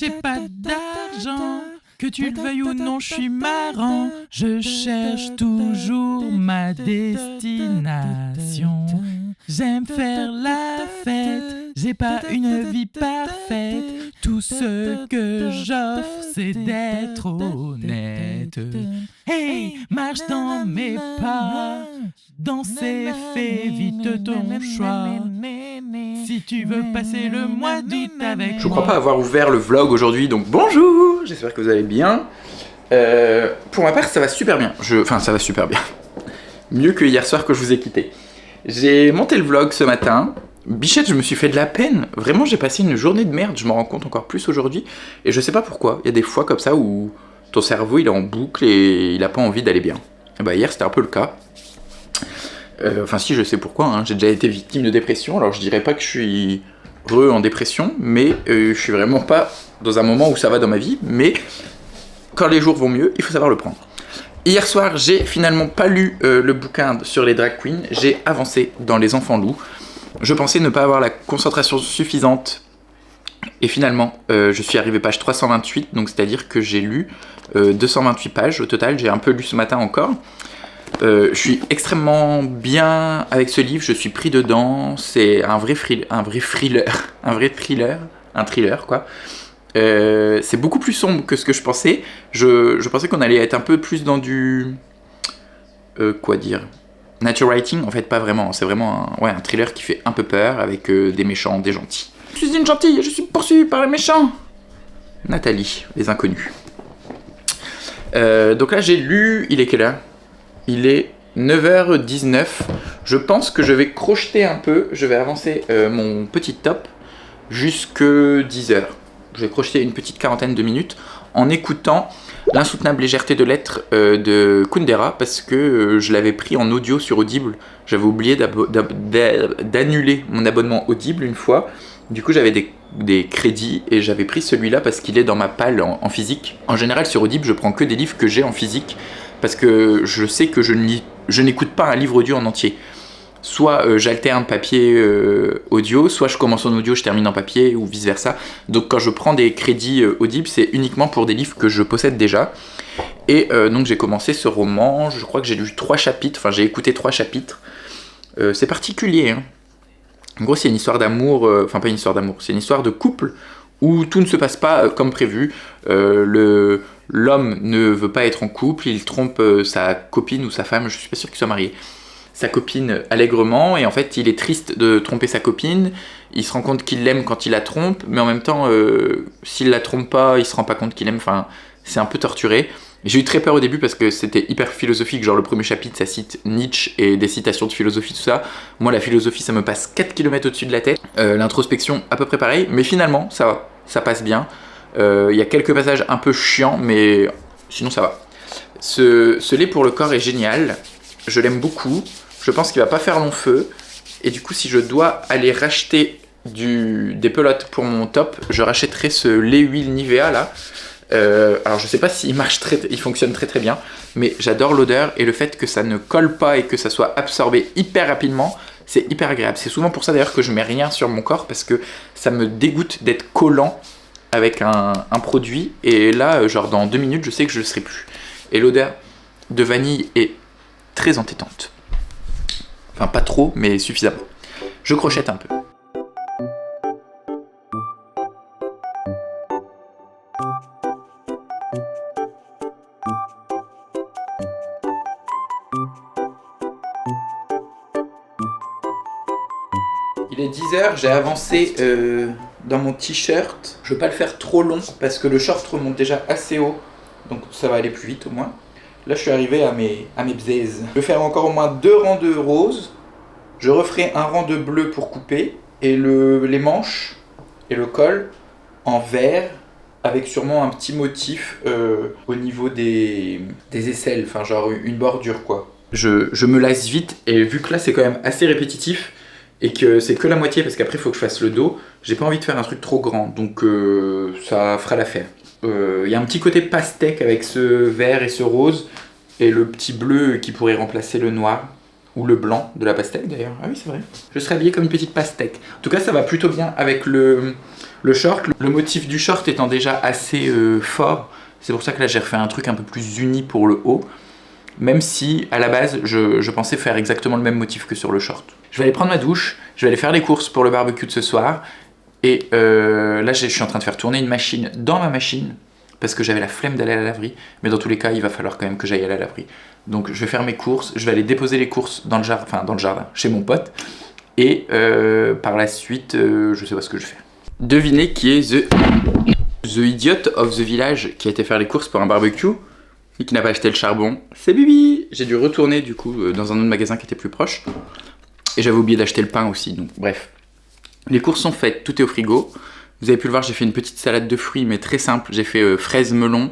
j'ai pas d'argent. Que tu le veuilles ou non, je suis marrant. Je cherche toujours ma destination. J'aime faire la fête, j'ai pas une vie parfaite. Tout ce que j'offre, c'est d'être honnête. Hey, marche dans mes pas, danser, fais vite ton choix. Si tu veux passer le mois d'août avec moi. Je crois pas avoir ouvert le vlog aujourd'hui, donc bonjour. J'espère que vous allez bien. Pour ma part, ça va super bien. Enfin, ça va super bien. Mieux que hier soir que je vous ai quitté. J'ai monté le vlog ce matin. Bichette, je me suis fait de la peine. Vraiment, j'ai passé une journée de merde. Je m'en rends compte encore plus aujourd'hui. Et je sais pas pourquoi. Il y a des fois comme ça où ton cerveau il est en boucle et il a pas envie d'aller bien. Et bah hier, c'était un peu le cas. Enfin si, je sais pourquoi. Hein. J'ai déjà été victime de dépression. Alors je dirais pas que je suis heureux en dépression, mais je suis vraiment pas dans un moment où ça va dans ma vie. Mais quand les jours vont mieux, il faut savoir le prendre. Hier soir, j'ai finalement pas lu le bouquin sur les drag queens. J'ai avancé dans Les Enfants Loups. Je pensais ne pas avoir la concentration suffisante. Et finalement, je suis arrivé page 328. Donc c'est-à-dire que j'ai lu 228 pages au total. J'ai un peu lu ce matin encore. Je suis extrêmement bien avec ce livre. Je suis pris dedans. C'est un vrai thriller quoi. C'est beaucoup plus sombre que ce que je pensais. Je pensais qu'on allait être un peu plus dans du... quoi dire, nature writing, en fait pas vraiment. C'est vraiment un thriller qui fait un peu peur avec des méchants, des gentils. Je suis une gentille, je suis poursuivie par les méchants. Nathalie, les inconnus. Donc là j'ai lu, il est quelle heure ? Il est 9h19. Je pense que je vais crocheter un peu. Je vais avancer mon petit top jusque 10h. Je vais crocheter une petite quarantaine de minutes en écoutant L'insoutenable légèreté de l'être de Kundera parce que je l'avais pris en audio sur Audible. J'avais oublié d'annuler mon abonnement Audible une fois. Du coup, j'avais des crédits et j'avais pris celui-là parce qu'il est dans ma palle en physique. En général, sur Audible, je prends que des livres que j'ai en physique parce que je sais que je n'écoute pas un livre audio en entier. Soit j'alterne papier audio, soit je commence en audio, je termine en papier ou vice versa. Donc quand je prends des crédits Audible, c'est uniquement pour des livres que je possède déjà. Et donc j'ai commencé ce roman, je crois que j'ai lu 3 chapitres, enfin j'ai écouté 3 chapitres. C'est particulier, hein. En gros c'est une histoire d'amour, enfin pas une histoire d'amour, c'est une histoire de couple où tout ne se passe pas comme prévu. L'homme ne veut pas être en couple, il trompe sa copine ou sa femme, je suis pas sûr qu'il soit marié. Sa copine allègrement, et en fait il est triste de tromper sa copine, il se rend compte qu'il l'aime quand il la trompe, mais en même temps s'il la trompe pas, il se rend pas compte qu'il aime, enfin c'est un peu torturé. J'ai eu très peur au début parce que c'était hyper philosophique, genre le premier chapitre ça cite Nietzsche et des citations de philosophie, tout ça. Moi la philosophie ça me passe 4 km au-dessus de la tête, l'introspection à peu près pareil, mais finalement ça passe bien. Il y a quelques passages un peu chiants, mais sinon ça va. Ce lait pour le corps est génial, je l'aime beaucoup. Je pense qu'il va pas faire long feu. Et du coup, si je dois aller racheter des pelotes pour mon top, je rachèterai ce lait huile Nivea là. Alors je sais pas s'il il fonctionne très très bien, mais j'adore l'odeur et le fait que ça ne colle pas et que ça soit absorbé hyper rapidement, c'est hyper agréable. C'est souvent pour ça d'ailleurs que je mets rien sur mon corps parce que ça me dégoûte d'être collant avec un produit. Et là, genre dans 2 minutes, je sais que je le serai plus. Et l'odeur de vanille est très entêtante. Enfin, pas trop, mais suffisamment. Je crochette un peu. Il est 10h, j'ai avancé dans mon t-shirt. Je veux pas le faire trop long parce que le short remonte déjà assez haut. Donc ça va aller plus vite au moins. Là, je suis arrivé à mes bzaises. Je vais faire encore au moins 2 rangs de rose. Je referai un rang de bleu pour couper. Et les manches et le col en vert. Avec sûrement un petit motif au niveau des aisselles. Enfin, genre une bordure, quoi. Je me lasse vite. Et vu que là, c'est quand même assez répétitif. Et que c'est que la moitié parce qu'après, il faut que je fasse le dos. J'ai pas envie de faire un truc trop grand. Donc, ça fera l'affaire. Y a un petit côté pastèque avec ce vert et ce rose et le petit bleu qui pourrait remplacer le noir ou le blanc de la pastèque d'ailleurs. Ah oui, c'est vrai. Je serais habillée comme une petite pastèque. En tout cas, ça va plutôt bien avec le Le short, le motif du short étant déjà assez fort, c'est pour ça que là j'ai refait un truc un peu plus uni pour le haut. Même si à la base je pensais faire exactement le même motif que sur le short. Je vais aller prendre ma douche, je vais aller faire les courses pour le barbecue de ce soir. Et là je suis en train de faire tourner une machine dans ma machine parce que j'avais la flemme d'aller à la laverie. Mais dans tous les cas il va falloir quand même que j'aille à la laverie. Donc je vais faire mes courses, je vais aller déposer les courses dans le jardin, enfin dans le jardin, chez mon pote. Et par la suite, je sais pas ce que je fais. Devinez qui est the idiot of the village qui a été faire les courses pour un barbecue et qui n'a pas acheté le charbon. C'est Bibi. J'ai dû retourner du coup dans un autre magasin qui était plus proche. Et j'avais oublié d'acheter le pain aussi, donc bref. Les courses sont faites, tout est au frigo. Vous avez pu le voir, j'ai fait une petite salade de fruits, mais très simple. J'ai fait fraises melon.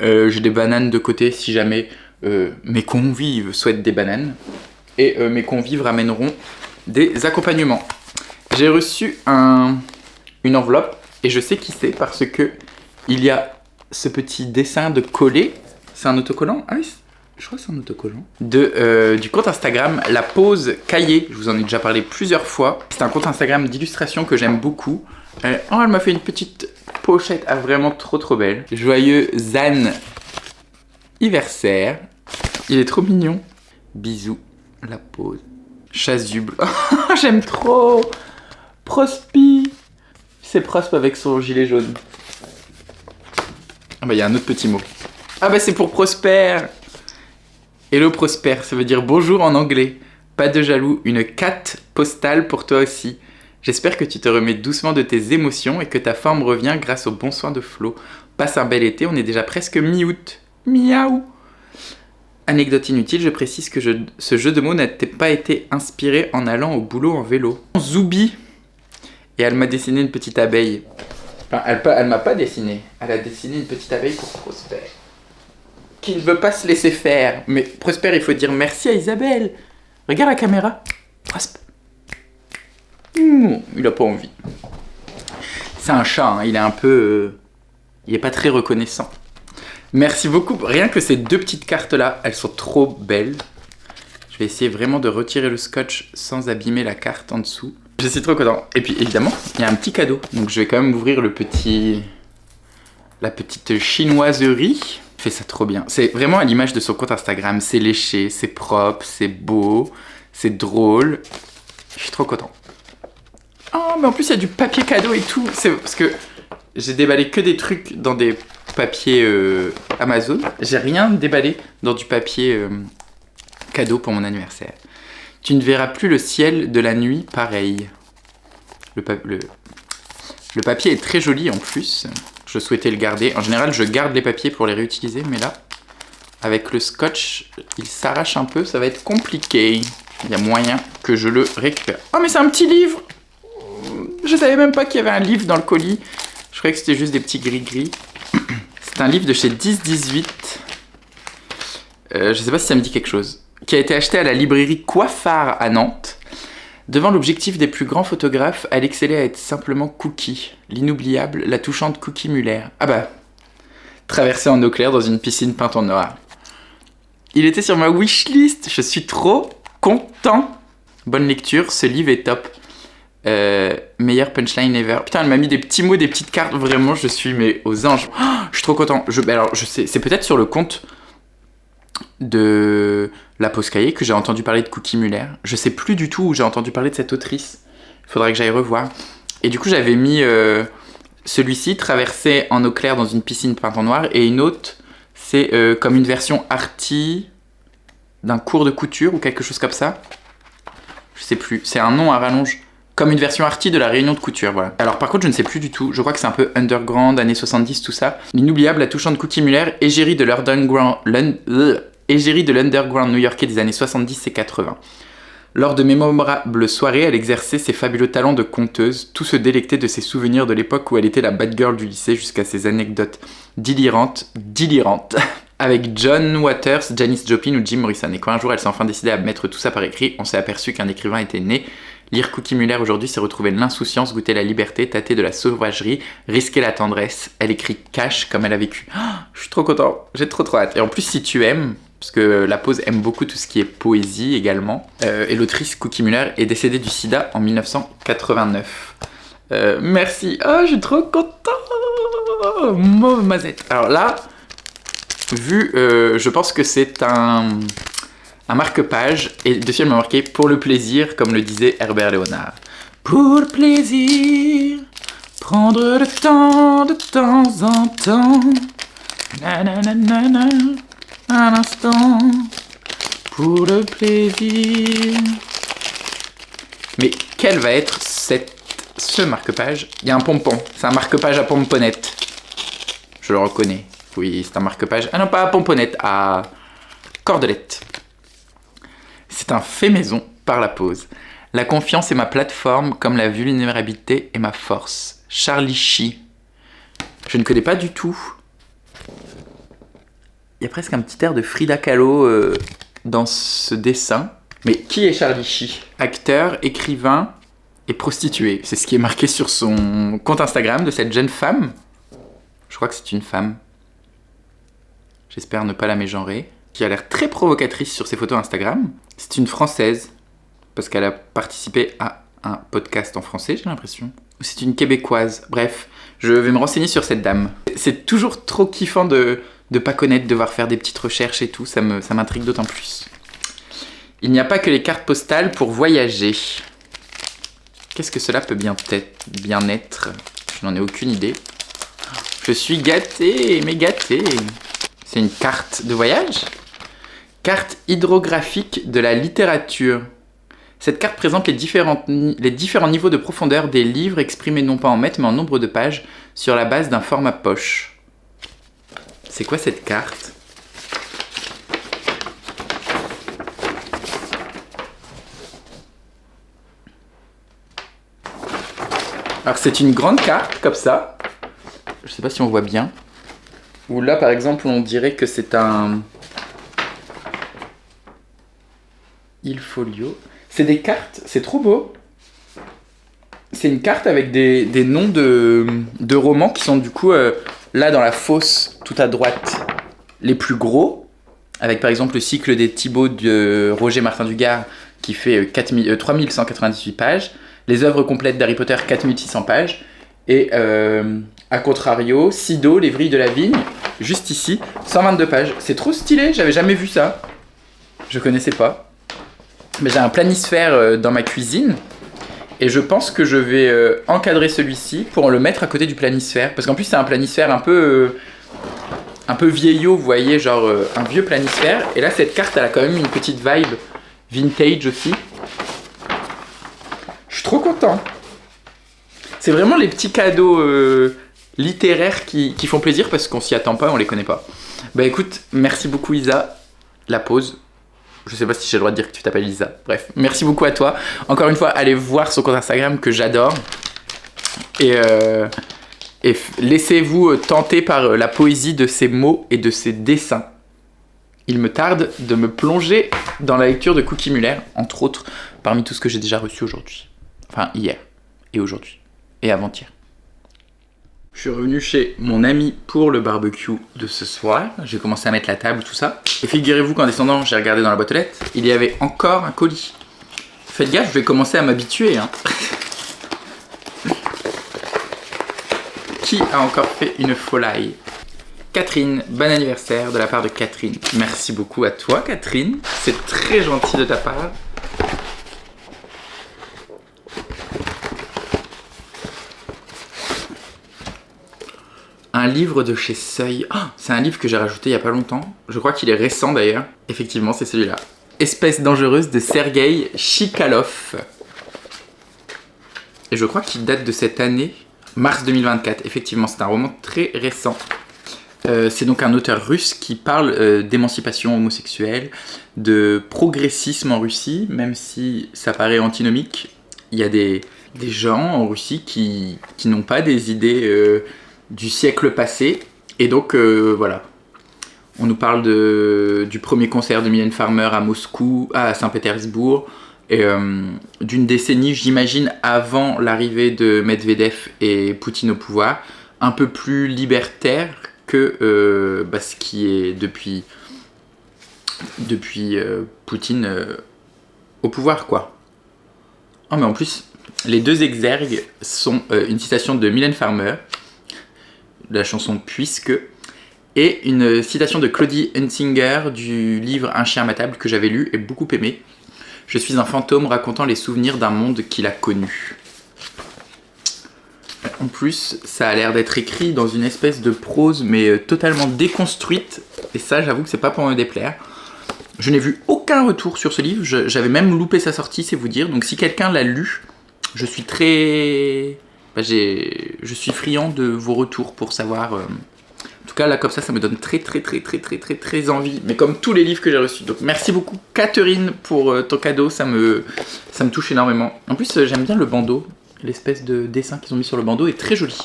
J'ai des bananes de côté si jamais mes convives souhaitent des bananes. Et mes convives ramèneront des accompagnements. J'ai reçu une enveloppe et je sais qui c'est parce que il y a ce petit dessin de collé. C'est un autocollant? Ah oui, je crois que c'est un autocollant. Du compte Instagram La Pause Cahier. Je vous en ai déjà parlé plusieurs fois. C'est un compte Instagram d'illustration que j'aime beaucoup. Elle m'a fait une petite pochette vraiment trop belle. Joyeux anniversaire. Il est trop mignon. Bisous, La Pause. Chasuble. J'aime trop. Prospi. C'est Prosp avec son gilet jaune. Ah bah il y a un autre petit mot. Ah bah c'est pour Prosper. Hello Prosper, ça veut dire bonjour en anglais. Pas de jaloux, une carte postale pour toi aussi. J'espère que tu te remets doucement de tes émotions et que ta forme revient grâce au bon soin de Flo. Passe un bel été, on est déjà presque mi-août. Miaou. Anecdote inutile, je précise que ce jeu de mots n'a pas été inspiré en allant au boulot en vélo. Zoubi. Et elle m'a dessiné une petite abeille. Enfin, elle m'a pas dessiné. Elle a dessiné une petite abeille pour Prosper. Qui ne veut pas se laisser faire. Mais Prosper, il faut dire merci à Isabelle. Regarde la caméra. Prosper. Il a pas envie. C'est un chat, hein. Il est un peu... il est pas très reconnaissant. Merci beaucoup. Rien que ces deux petites cartes-là, elles sont trop belles. Je vais essayer vraiment de retirer le scotch sans abîmer la carte en dessous. Je suis trop content. Et puis évidemment, il y a un petit cadeau. Donc je vais quand même ouvrir la petite chinoiserie. Il fait ça trop bien. C'est vraiment à l'image de son compte Instagram. C'est léché, c'est propre, c'est beau, c'est drôle. Je suis trop content. Oh, mais en plus il y a du papier cadeau et tout. C'est parce que j'ai déballé que des trucs dans des papiers Amazon. J'ai rien déballé dans du papier cadeau pour mon anniversaire. Tu ne verras plus le ciel de la nuit pareil. Le papier est très joli en plus. Je souhaitais le garder. En général, je garde les papiers pour les réutiliser, mais là, avec le scotch, il s'arrache un peu. Ça va être compliqué. Il y a moyen que je le récupère. Oh, mais c'est un petit livre! Je savais même pas qu'il y avait un livre dans le colis. Je croyais que c'était juste des petits gris-gris. C'est un livre de chez 10-18. Je sais pas si ça me dit quelque chose. Qui a été acheté à la librairie Coiffard à Nantes. Devant l'objectif des plus grands photographes, elle excellait à être simplement Cookie. L'inoubliable, la touchante Cookie Muller. Ah bah, traversée en eau claire dans une piscine peinte en noir. Il était sur ma wishlist. Je suis trop content. Bonne lecture, ce livre est top. Meilleur punchline ever. Putain, elle m'a mis des petits mots, des petites cartes. Vraiment, je suis mais aux anges. Oh, je suis trop content. Alors, je sais, c'est peut-être sur le compte de La Pause Cahier que j'ai entendu parler de Cookie Muller. Je sais plus du tout où j'ai entendu parler de cette autrice. Il faudrait que j'aille revoir. Et du coup, j'avais mis celui-ci, traversé en eau claire dans une piscine peinte en noir, et une autre, c'est comme une version arty d'un cours de couture ou quelque chose comme ça. Je sais plus. C'est un nom à rallonge. Comme une version arty de la réunion de couture, voilà. Alors par contre, je ne sais plus du tout. Je crois que c'est un peu underground, années 70, tout ça. L'inoubliable, la touchante Cookie Muller, égérie de l'underground new-yorkais des années 70 et 80. Lors de mémorables soirées, elle exerçait ses fabuleux talents de conteuse, tout se délectait de ses souvenirs de l'époque où elle était la bad girl du lycée jusqu'à ses anecdotes délirantes, avec John Waters, Janis Joplin ou Jim Morrison. Et quand un jour elle s'est enfin décidée à mettre tout ça par écrit, on s'est aperçu qu'un écrivain était né. Lire Cookie Muller aujourd'hui, c'est retrouver l'insouciance, goûter la liberté, tâter de la sauvagerie, risquer la tendresse. Elle écrit cash comme elle a vécu. Oh, je suis trop content, j'ai trop hâte. Et en plus, si tu aimes, parce que La Pause aime beaucoup tout ce qui est poésie également, et l'autrice Cookie Muller est décédée du sida en 1989. Merci. Oh, je suis trop content. Mauve mazette. Alors là, je pense que c'est un marque-page. Et dessus, elle m'a marqué pour le plaisir, comme le disait Herbert Léonard. Pour le plaisir, prendre le temps de temps en temps. Nananana, un instant. Pour le plaisir. Mais quel va être ce marque-page? Il y a un pompon. C'est un marque-page à pomponnette. Je le reconnais. Oui, c'est un marque-page. Ah non, pas à pomponnette, à cordelette. C'est un fait maison par la pose. La confiance est ma plateforme, comme la vulnérabilité est ma force. Charlie Sheen. Je ne connais pas du tout. Il y a presque un petit air de Frida Kahlo dans ce dessin. Mais qui est Charlie Sheen? Acteur, écrivain et prostituée. C'est ce qui est marqué sur son compte Instagram de cette jeune femme. Je crois que c'est une femme. J'espère ne pas la mégenrer. Qui a l'air très provocatrice sur ses photos Instagram. C'est une Française. Parce qu'elle a participé à un podcast en français, j'ai l'impression. Ou c'est une Québécoise. Bref, je vais me renseigner sur cette dame. C'est toujours trop kiffant de pas connaître, de devoir faire des petites recherches et tout. Ça m'intrigue d'autant plus. Il n'y a pas que les cartes postales pour voyager. Qu'est-ce que cela peut bien être? Je n'en ai aucune idée. Je suis gâté, mais gâté. C'est une carte de voyage? Carte hydrographique de la littérature. Cette carte présente les différents niveaux de profondeur des livres exprimés non pas en mètres mais en nombre de pages sur la base d'un format poche. C'est quoi cette carte? Alors c'est une grande carte comme ça. Je sais pas si on voit bien. Ou là par exemple on dirait que c'est un il folio. C'est des cartes, c'est trop beau. C'est une carte avec des noms de romans qui sont du coup là dans la fosse tout à droite les plus gros. Avec par exemple le cycle des Thibauts de Roger Martin Dugard qui fait 3198 pages. Les œuvres complètes d'Harry Potter 4600 pages. Et à contrario, Sido, Les Vrilles de la Vigne, juste ici, 122 pages. C'est trop stylé, j'avais jamais vu ça. Je connaissais pas. Mais j'ai un planisphère dans ma cuisine et je pense que je vais encadrer celui-ci pour le mettre à côté du planisphère parce qu'en plus c'est un planisphère un peu vieillot, vous voyez, genre un vieux planisphère. Et là cette carte elle a quand même une petite vibe vintage aussi. Je suis trop content. C'est vraiment les petits cadeaux littéraires qui font plaisir parce qu'on s'y attend pas, on les connaît pas. Bah écoute, merci beaucoup Isa. La pause. Je sais pas si j'ai le droit de dire que tu t'appelles Lisa. Bref, merci beaucoup à toi. Encore une fois, allez voir son compte Instagram que j'adore. Et laissez-vous tenter par la poésie de ses mots et de ses dessins. Il me tarde de me plonger dans la lecture de Cookie Muller, entre autres, parmi tout ce que j'ai déjà reçu aujourd'hui. Enfin, hier, et aujourd'hui, et avant-hier. Je suis revenu chez mon ami pour le barbecue de ce soir. J'ai commencé à mettre la table, tout ça. Et figurez-vous qu'en descendant, j'ai regardé dans la boîte aux lettres, il y avait encore un colis. Faites gaffe, je vais commencer à m'habituer. Hein. Qui a encore fait une folie? Catherine, bon anniversaire de la part de Catherine. Merci beaucoup à toi, Catherine. C'est très gentil de ta part. Un livre de chez Seuil. Oh, c'est un livre que j'ai rajouté il y a pas longtemps. Je crois qu'il est récent d'ailleurs. Effectivement, c'est celui-là. Espèce dangereuse de Sergueï Tchikhalov. Et je crois qu'il date de cette année, mars 2024. Effectivement, c'est un roman très récent. C'est donc un auteur russe qui parle d'émancipation homosexuelle, de progressisme en Russie, même si ça paraît antinomique. Il y a des gens en Russie qui n'ont pas des idées du siècle passé. Et donc, voilà. On nous parle du premier concert de Mylène Farmer à Moscou, à Saint-Pétersbourg, et d'une décennie, j'imagine, avant l'arrivée de Medvedev et Poutine au pouvoir, un peu plus libertaire que ce qui est depuis Poutine au pouvoir, quoi. Oh, mais en plus, Les deux exergues sont une citation de Mylène Farmer, de la chanson Puisque, et une citation de Claudie Hunsinger du livre Un chien à ma table que j'avais lu et beaucoup aimé. Je suis un fantôme racontant les souvenirs d'un monde qu'il a connu. En plus, ça a l'air d'être écrit dans une espèce de prose, mais totalement déconstruite. Et ça, j'avoue que c'est pas pour me déplaire. Je n'ai vu aucun retour sur ce livre. J'avais même loupé sa sortie, c'est vous dire. Donc si quelqu'un l'a lu, je suis très... je suis friand de vos retours pour savoir... En tout cas, là, comme ça me donne très envie. Mais comme tous les livres que j'ai reçus. Donc merci beaucoup, Catherine, pour ton cadeau. Ça me touche énormément. En plus, j'aime bien le bandeau. L'espèce de dessin qu'ils ont mis sur le bandeau est très joli.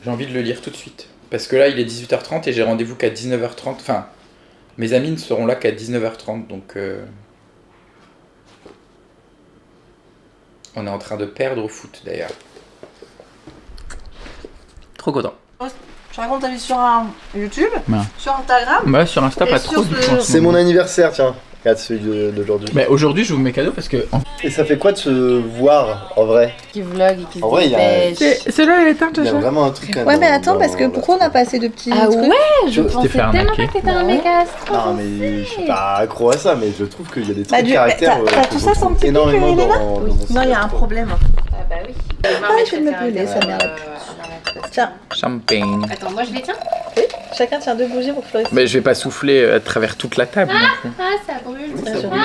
J'ai envie de le lire tout de suite. Parce que là, il est 18h30 et j'ai rendez-vous qu'à 19h30. Enfin, mes amis ne seront là qu'à 19h30. Donc, on est en train de perdre au foot, d'ailleurs. Trop content. Tu racontes ta vie sur YouTube, Ouais. sur Instagram. Bah, sur Insta, Et pas sur trop du ce- coup. en ce C'est mon moment. anniversaire, tiens. Regarde celui d'aujourd'hui. Mais aujourd'hui, je vous mets cadeau parce que. Et ça fait quoi de se voir en vrai? Qui vlog et qui se En vrai, il y a- dépêche. Celle-là, elle est éteinte, Il y a vraiment un truc. Ouais, mais attends, parce que pourquoi on n'a pas assez de petits Ah trucs ouais, je Tu pensais t'es fait tellement arnaquer. pas que t'étais un méga astro. Non, mais je suis pas accro à ça, mais je trouve qu'il y a des trucs Bah, de caractère. t'as que tout je ça sans retrouve petit pic, énormément Elena dans mon Non, il y a un cinéma. problème. Ah bah oui. Ah, je vais me brûler, sa mère. Tiens, Champagne. Attends, moi je les tiens. chacun tient 2 bougies pour Floris. Mais je vais pas souffler à travers toute la table non plus. Ah, ça brûle. Ça Ah, brûle.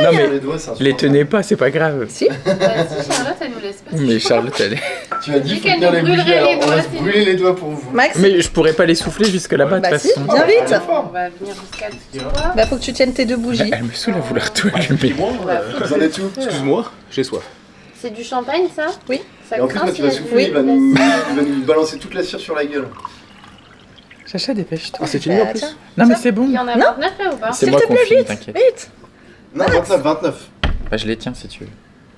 Non, mais Les doigts, c'est les insupportable. tenez pas, c'est pas grave. Si Bah, si Charlotte, elle nous laisse pas. Mais Charlotte, elle est. Tu as dit Vu faut qu'elle tenir nous les bougies, brûlerait alors les on va doigts, se sinon. brûler les doigts pour vous. Max, Mais je pourrais pas les souffler jusque là-bas de Bah toute si, façon. viens vite. On va venir jusqu'à toi. bah faut que tu tiennes tes 2 bougies. Elle me saoule à vouloir tout allumer. Vous en êtes où? Excuse-moi, j'ai soif. C'est du champagne, ça? Oui. Ça Et en plus, craint quand si il va elle souffler, dit il va la nous cire. balancer toute la cire sur la gueule. Chacha, dépêche-toi. Ah, c'est fini en Bah, plus? tiens, Non, mais c'est bon. Il y en a Non. 29 là ou pas? C'est S'il moi te qu'on plaît, filme, vite, t'inquiète. vite. Non, 29, 29. Bah, je les tiens si tu veux.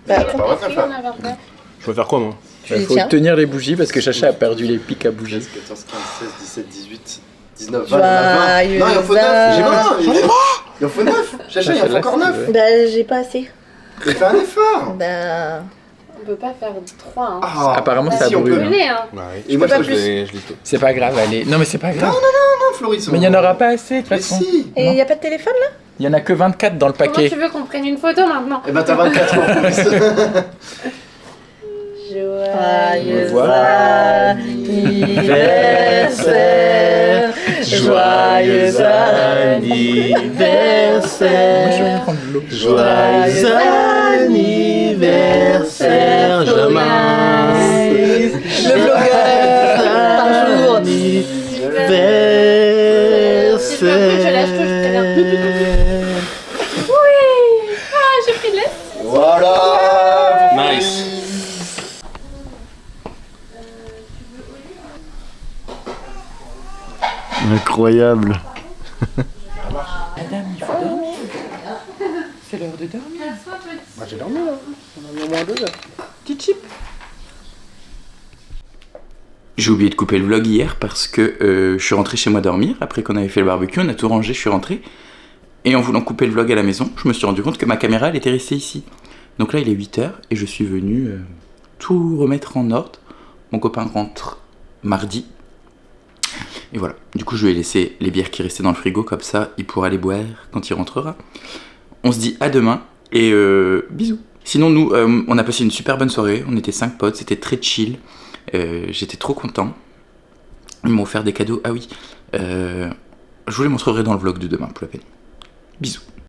Bah, Pas Pourquoi 29 il y en là. a 29? Je vais faire quoi moi? tu les faut tiens. tenir les bougies parce que Chacha a perdu les pics à bougies. 13, 14, 15, 16, 17, 18, 19, 20, 20. Joyeux Non, il en faut 9. J'ai pas. Il en faut 9. Chacha, il en faut encore 9. Bah, j'ai pas assez. Mais fais un effort. Bah, On peut pas faire 3, hein. Ah, Apparemment, ça si, on brûle. peut. Brûler, hein. Ouais. Et moi, peux je pas peux. Je lis tout. C'est pas grave, allez. Non, mais c'est pas grave. Non, Floris. Mais il y en aura pas assez de toute Mais façon. si. et y a pas de téléphone là? Il y en a que 24 dans le Comment paquet. tu veux qu'on prenne une photo maintenant? Eh ben, t'as 24 ans en plus. Joyeux Voilà. anniversaire, joyeux anniversaire, Moi, je vais prendre de l'eau. joyeux anniversaire, Jonas, le vlogueur par jour. Si je lâche tout, je préviens. Oui! Ah, j'ai pris de l'air. Voilà. Nice. Incroyable. Madame, il faut dormir. C'est l'heure de dormir. Bah, j'ai dormi là. On a mis au moins 2 heures. Petit chip. J'ai oublié de couper le vlog hier parce que je suis rentré chez moi dormir. Après qu'on avait fait le barbecue, on a tout rangé, je suis rentré. Et en voulant couper le vlog à la maison, je me suis rendu compte que ma caméra, elle était restée ici. Donc là, il est 8h et je suis venu tout remettre en ordre. Mon copain rentre mardi. Et voilà. Du coup, je lui ai laissé les bières qui restaient dans le frigo. Comme ça, il pourra les boire quand il rentrera. On se dit à demain et bisous. Sinon, nous, on a passé une super bonne soirée. On était 5 potes, c'était très chill. J'étais trop content. Ils m'ont offert des cadeaux. Ah oui, je vous les montrerai dans le vlog de demain pour la peine. Bisous.